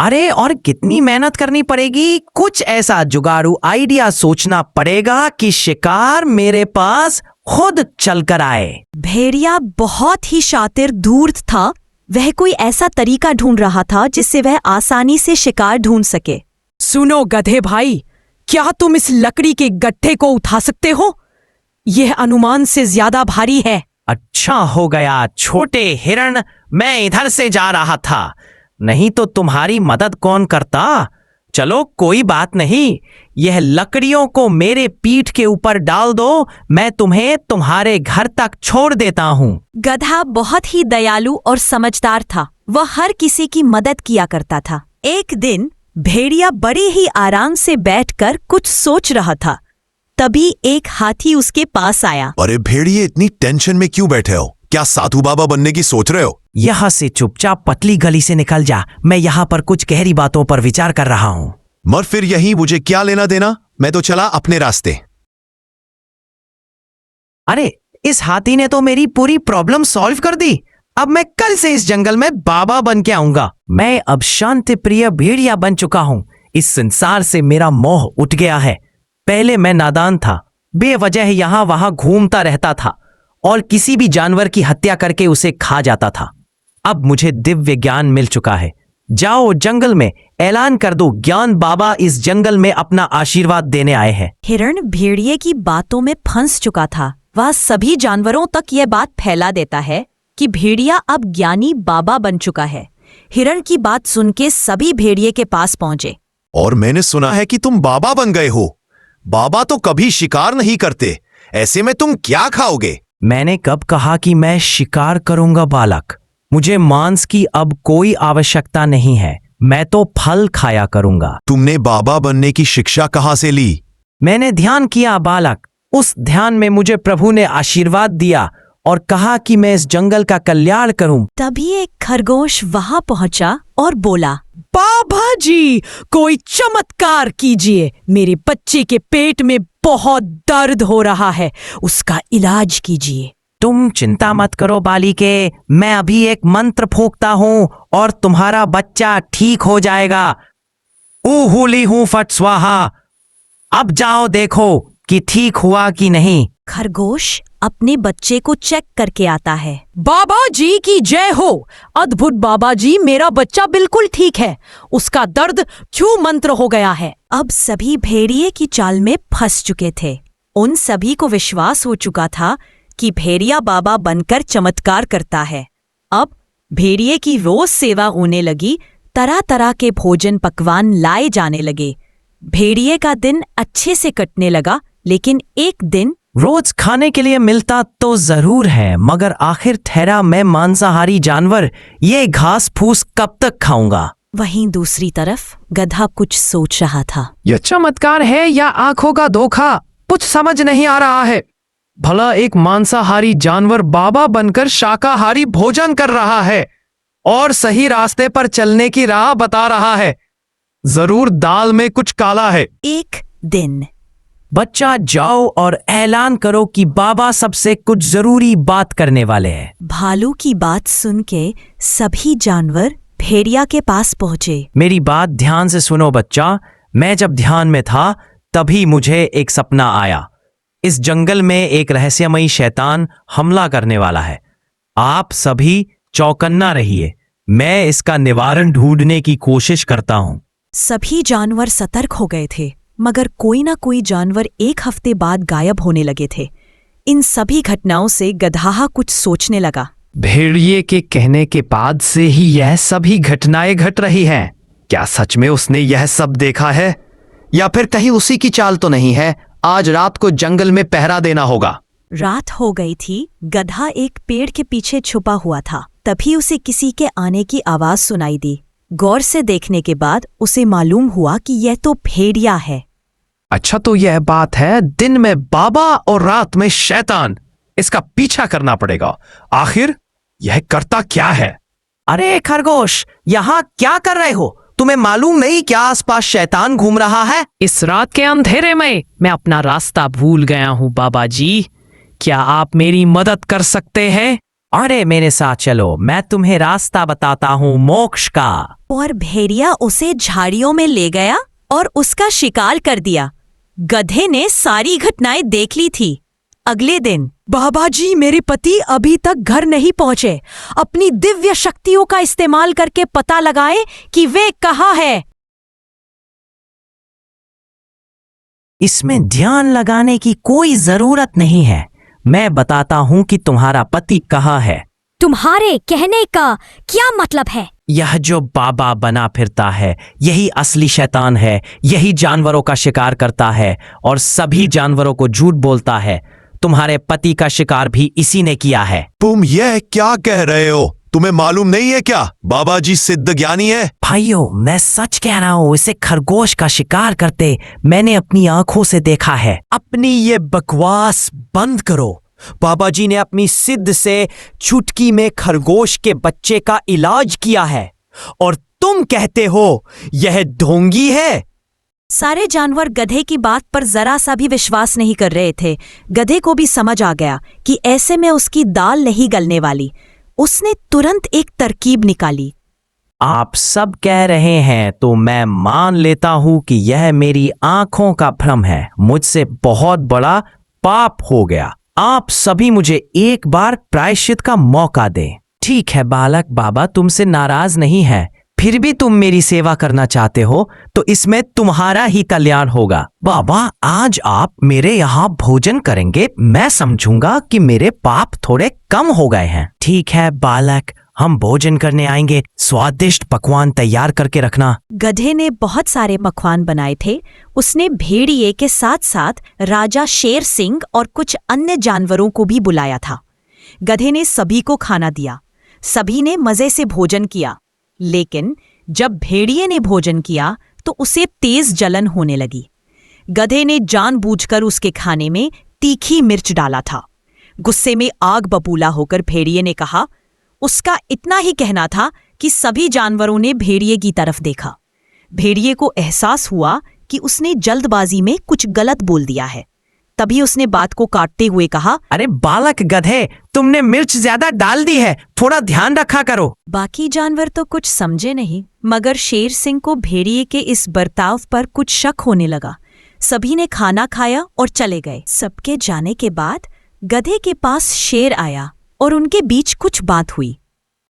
अरे और कितनी मेहनत करनी पड़ेगी। कुछ ऐसा जुगाड़ू आइडिया सोचना पड़ेगा कि शिकार मेरे पास खुद चलकर आए। भेड़िया बहुत ही शातिर धूर्त था। वह कोई ऐसा तरीका ढूंढ रहा था जिससे वह आसानी से शिकार ढूंढ सके। सुनो गधे भाई, क्या तुम इस लकड़ी के गट्ठे को उठा सकते हो? यह अनुमान से ज्यादा भारी है। अच्छा हो गया छोटे हिरण, मैं इधर से जा रहा था, नहीं तो तुम्हारी मदद कौन करता। चलो कोई बात नहीं, यह लकड़ियों को मेरे पीठ के ऊपर डाल दो, मैं तुम्हें तुम्हारे घर तक छोड़ देता हूँ। गधा बहुत ही दयालु और समझदार था। वह हर किसी की मदद किया करता था। एक दिन भेड़िया बड़े ही आराम से बैठकर कुछ सोच रहा था। तभी एक हाथी उसके पास आया। अरे भेड़िए, इतनी टेंशन में क्यों बैठे हो? क्या साधु बाबा बनने की सोच रहे हो? यहाँ से चुपचाप पतली गली से निकल जा, मैं यहाँ पर कुछ गहरी बातों पर विचार कर रहा हूँ। मर फिर यही, मुझे क्या लेना देना, मैं तो चला अपने रास्ते। अरे इस हाथी ने तो मेरी पूरी प्रॉब्लम सॉल्व कर दी। अब मैं कल से इस जंगल में बाबा बन के आऊंगा। मैं अब शांति प्रिय भेड़िया बन चुका हूँ। इस संसार से मेरा मोह उठ गया है। पहले मैं नादान था, बेवजह यहाँ वहां घूमता रहता था और किसी भी जानवर की हत्या करके उसे खा जाता था। अब मुझे दिव्य ज्ञान मिल चुका है। जाओ जंगल में ऐलान कर दो, ज्ञान बाबा इस जंगल में अपना आशीर्वाद देने आए हैं। हिरण भेड़िए की बातों में फंस चुका था। वह सभी जानवरों तक यह बात फैला देता है कि भेड़िया अब ज्ञानी बाबा बन चुका है। हिरण की बात सुन के सभी भेड़िए के पास पहुंचे। और मैंने सुना है कि तुम बाबा बन गए हो। बाबा तो कभी शिकार नहीं करते, ऐसे में तुम क्या खाओगे? मैंने कब कहा कि मैं शिकार करूंगा बालक? मुझे मांस की अब कोई आवश्यकता नहीं है, मैं तो फल खाया करूंगा। तुमने बाबा बनने की शिक्षा कहाँ से ली? मैंने ध्यान किया बालक। उस ध्यान में मुझे प्रभु ने आशीर्वाद दिया और कहा कि मैं इस जंगल का कल्याण करूं। तभी एक खरगोश वहां पहुंचा और बोला, बाबा जी, कोई चमत्कार कीजिए। मेरे बच्चे के पेट में बहुत दर्द हो रहा है, उसका इलाज कीजिए। तुम चिंता मत करो बालिके, मैं अभी एक मंत्र फूंकता हूं और तुम्हारा बच्चा ठीक हो जाएगा। ऊहुली हूं फट स्वाहा। अब जाओ देखो कि ठीक हुआ कि नहीं। खरगोश अपने बच्चे को चेक करके आता है। बाबा जी की जय हो। अद्भुत बाबा जी, मेरा बच्चा बिल्कुल ठीक है, उसका दर्द छू मंत्र हो गया है। अब सभी भेड़िए की चाल में फंस चुके थे। उन सभी को विश्वास हो चुका था कि भेड़िया बाबा बनकर चमत्कार करता है। अब भेड़िए की रोज सेवा होने लगी। तरह तरह के भोजन पकवान लाए जाने लगे। भेड़िए का दिन अच्छे से कटने लगा। लेकिन एक दिन रोज खाने के लिए मिलता तो जरूर है, मगर आखिर ठहरा मैं मांसाहारी जानवर, ये घास फूस कब तक खाऊंगा। वहीं दूसरी तरफ गधा कुछ सोच रहा था। यह चमत्कार है या आंखों का धोखा, कुछ समझ नहीं आ रहा है। भला एक मांसाहारी जानवर बाबा बनकर शाकाहारी भोजन कर रहा है और सही रास्ते पर चलने की राह बता रहा है। जरूर दाल में कुछ काला है। एक दिन बच्चा जाओ और ऐलान करो कि बाबा सबसे कुछ जरूरी बात करने वाले हैं। भालू की बात सुन के सभी जानवर भेड़िया के पास पहुंचे। मेरी बात ध्यान से सुनो बच्चा। मैं जब ध्यान में था तभी मुझे एक सपना आया। इस जंगल में एक रहस्यमयी शैतान हमला करने वाला है। आप सभी चौकन्ना रहिए, मैं इसका निवारण ढूंढने की कोशिश करता हूं। सभी जानवर सतर्क हो गए थे, मगर कोई ना कोई जानवर एक हफ्ते बाद गायब होने लगे थे। इन सभी घटनाओं से गधाहा कुछ सोचने लगा। भेड़िए के कहने के बाद से ही यह सभी घटनाएं घट रही हैं। क्या सच में उसने यह सब देखा है, या फिर कहीं उसी की चाल तो नहीं है? आज रात को जंगल में पहरा देना होगा। रात हो गई थी। गधा एक पेड़ के पीछे छुपा हुआ था। तभी उसे किसी के आने की आवाज सुनाई दी। गौर से देखने के बाद उसे मालूम हुआ कि यह तो भेड़िया है। अच्छा, तो यह बात है, दिन में बाबा और रात में शैतान। इसका पीछा करना पड़ेगा। आखिर यह करता क्या है? अरे खरगोश, यहाँ क्या कर रहे हो? तुम्हें मालूम नहीं क्या आसपास शैतान घूम रहा है? इस रात के अंधेरे में मैं अपना रास्ता भूल गया हूँ बाबा जी। क्या आप मेरी मदद कर सकते हैं? अरे मेरे साथ चलो, मैं तुम्हें रास्ता बताता हूँ मोक्ष का। और भेड़िया उसे झाड़ियों में ले गया और उसका शिकार कर दिया। गधे ने सारी घटनाएं देख ली थी। अगले दिन बाबा जी, मेरे पति अभी तक घर नहीं पहुंचे। अपनी दिव्य शक्तियों का इस्तेमाल करके पता लगाए कि वे कहाँ है। इसमें ध्यान लगाने की कोई जरूरत नहीं है। मैं बताता हूँ कि तुम्हारा पति कहाँ है। तुम्हारे कहने का क्या मतलब है? यह जो बाबा बना फिरता है, यही असली शैतान है। यही जानवरों का शिकार करता है और सभी जानवरों को झूठ बोलता है। तुम्हारे पति का शिकार भी इसी ने किया है। तुम यह क्या कह रहे हो? तुम्हें मालूम नहीं है क्या बाबा जी सिद्ध ज्ञानी है? भाइयों, मैं सच कह रहा हूँ, इसे खरगोश का शिकार करते मैंने अपनी आंखों से देखा है। अपनी ये बकवास बंद करो। बाबा जी ने अपनी सिद्ध से चुटकी में खरगोश के बच्चे का इलाज किया है और तुम कहते हो यह ढोंगी है। सारे जानवर गधे की बात पर जरा सा भी विश्वास नहीं कर रहे थे। गधे को भी समझ आ गया कि ऐसे में उसकी दाल नहीं गलने वाली। उसने तुरंत एक तरकीब निकाली। आप सब कह रहे हैं तो मैं मान लेता हूं कि यह मेरी आंखों का भ्रम है। मुझसे बहुत बड़ा पाप हो गया। आप सभी मुझे एक बार प्रायश्चित का मौका दें। ठीक है बालक, बाबा तुमसे नाराज नहीं है। फिर भी तुम मेरी सेवा करना चाहते हो तो इसमें तुम्हारा ही कल्याण होगा। बाबा, आज आप मेरे यहाँ भोजन करेंगे। मैं समझूंगा कि मेरे पाप थोड़े कम हो गए हैं। ठीक है बालक, हम भोजन करने आएंगे। स्वादिष्ट पकवान तैयार करके रखना। गधे ने बहुत सारे पकवान बनाए थे। उसने भेड़िए के साथ साथ राजा शेर सिंह और कुछ अन्य जानवरों को भी बुलाया था। गधे ने सभी को खाना दिया। सभी ने मजे से भोजन किया। लेकिन जब भेड़िए ने भोजन किया तो उसे तेज जलन होने लगी। गधे ने जानबूझकर उसके खाने में तीखी मिर्च डाला था। गुस्से में आग बबूला होकर भेड़िए ने कहा। उसका इतना ही कहना था कि सभी जानवरों ने भेड़िए की तरफ देखा। भेड़िए को एहसास हुआ कि उसने जल्दबाजी में कुछ गलत बोल दिया है। तभी उसने बात को काटते हुए कहा, अरे बालक गधे, तुमने मिर्च ज्यादा डाल दी है, थोड़ा ध्यान रखा करो। बाकी जानवर तो कुछ समझे नहीं, मगर शेर सिंह को भेड़िए के इस बर्ताव पर कुछ शक होने लगा। सभी ने खाना खाया और चले गए। सबके जाने के बाद गधे के पास शेर आया और उनके बीच कुछ बात हुई।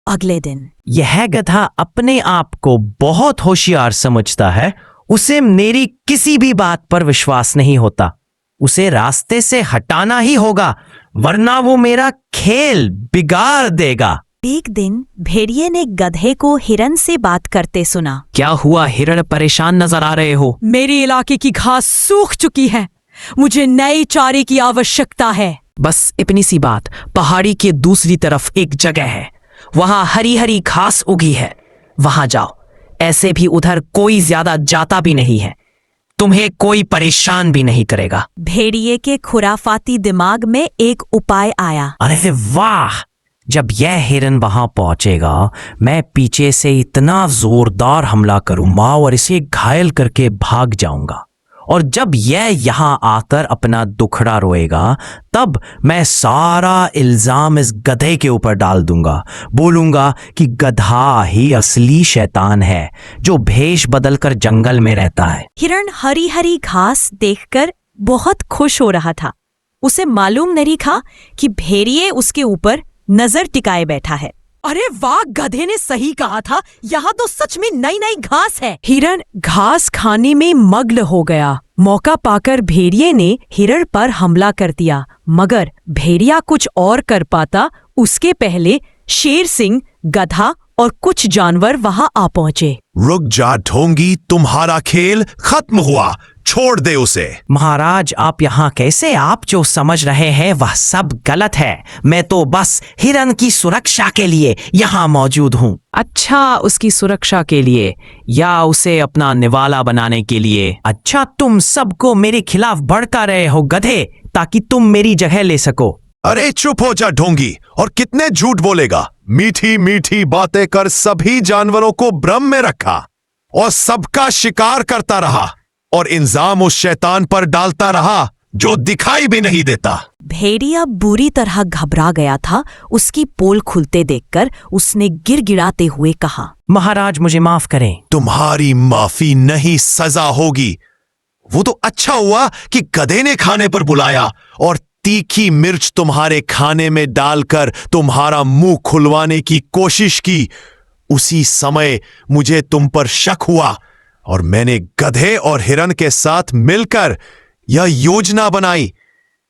अगले दिन यह गधा अपने आप को बहुत होशियार समझता है। उसे मेरी किसी भी बात पर विश्वास नहीं होता। उसे रास्ते से हटाना ही होगा, वरना वो मेरा खेल बिगाड़ देगा। एक दिन भेड़िए ने गधे को हिरन से बात करते सुना। क्या हुआ हिरण, परेशान नजर आ रहे हो? मेरे इलाके की घास सूख चुकी है। मुझे नए चारे की आवश्यकता है। बस इतनी सी बात। पहाड़ी के दूसरी तरफ एक जगह है, वहां हरी हरी घास उगी है। वहां जाओ। ऐसे भी उधर कोई ज्यादा जाता भी नहीं है। तुम्हें कोई परेशान भी नहीं करेगा। भेड़िए के खुराफाती दिमाग में एक उपाय आया। अरे वाह! जब यह हिरन वहां पहुंचेगा, मैं पीछे से इतना जोरदार हमला करूंगा और इसे घायल करके भाग जाऊंगा। और जब यह यहां आकर अपना दुखड़ा रोएगा, तब मैं सारा इल्जाम इस गधे के ऊपर डाल दूंगा। बोलूंगा कि गधा ही असली शैतान है जो भेष बदलकर जंगल में रहता है। हिरण हरी हरी घास देखकर बहुत खुश हो रहा था। उसे मालूम नहीं था कि भेड़िए उसके ऊपर नजर टिकाए बैठा है। अरे वाह, गधे ने सही कहा था। यहाँ तो सच में नई नई घास है। हिरण घास खाने में मग्न हो गया। मौका पाकर भेड़िए ने हिरण पर हमला कर दिया, मगर भेड़िया कुछ और कर पाता उसके पहले शेर सिंह, गधा और कुछ जानवर वहां आ पहुंचे। रुक जा ढोंगी, तुम्हारा खेल खत्म हुआ। छोड़ दे उसे। महाराज, आप यहाँ कैसे? आप जो समझ रहे हैं वह सब गलत है। मैं तो बस हिरन की सुरक्षा के लिए यहाँ मौजूद हूँ। अच्छा, उसकी सुरक्षा के लिए या उसे अपना निवाला बनाने के लिए? अच्छा, तुम सबको मेरे खिलाफ भड़का रहे हो गधे, ताकि तुम मेरी जगह ले सको। अरे चुप हो जा ढोंगी, और कितने झूठ बोलेगा। मीठी मीठी बातें कर सभी जानवरों को भ्रम में रखा और सबका शिकार करता रहा और इल्जाम उस शैतान पर डालता रहा जो दिखाई भी नहीं देता। भेड़िया बुरी तरह घबरा गया था। उसकी पोल खुलते देखकर उसने गिड़गिड़ाते हुए कहा, महाराज मुझे माफ करें। तुम्हारी माफी नहीं, सजा होगी। वो तो अच्छा हुआ कि गधे ने खाने पर बुलाया और तीखी मिर्च तुम्हारे खाने में डालकर तुम्हारा मुंह खुलवाने की कोशिश की। उसी समय मुझे तुम पर शक हुआ और मैंने गधे और हिरन के साथ मिलकर यह योजना बनाई।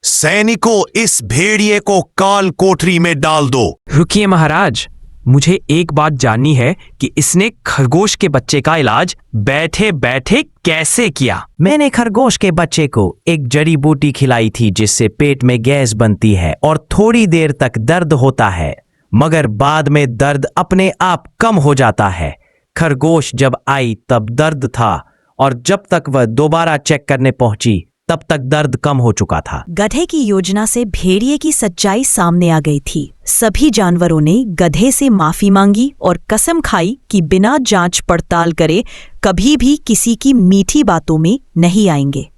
सैनिकों, इस भेड़िए को काल कोठरी में डाल दो। रुकिए महाराज, मुझे एक बात जाननी है कि इसने खरगोश के बच्चे का इलाज बैठे बैठे कैसे किया। मैंने खरगोश के बच्चे को एक जड़ी बूटी खिलाई थी जिससे पेट में गैस बनती है और थोड़ी देर तक दर्द होता है, मगर बाद में दर्द अपने आप कम हो जाता है। खरगोश जब आई तब दर्द था और जब तक वह दोबारा चेक करने पहुंची तब तक दर्द कम हो चुका था। गधे की योजना से भेड़िए की सच्चाई सामने आ गई थी। सभी जानवरों ने गधे से माफी मांगी और कसम खाई कि बिना जांच पड़ताल करे कभी भी किसी की मीठी बातों में नहीं आएंगे।